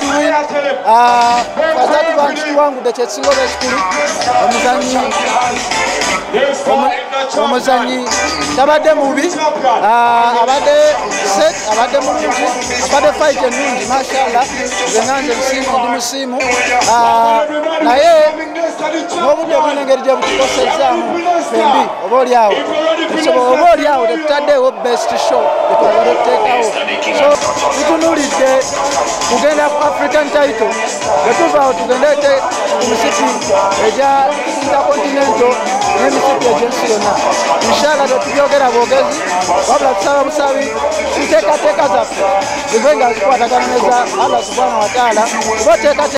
to win. Fazati bantu wangu dechesingo bechikuru omuzanyi tabadde mubi abadde set abadde mulungi abadde fight ennungi mashallah zenganze musimu ndi musimu naye n'obudde bw'engeri gye butukosezaamu fembi oba oliawo tetutaddeewo best show tetwagala okuteekawo so tutunuulidde kugenda ku African title bwetuvaawo tugende ku misipi egya intercontinental n'emisipi egy'ensi yonna inshallah tetubyogera bwogezi wabula tusaba busabi tuteekateeka zaffe zive nga zikwatagana neza Allah subhanahu wa ta'ala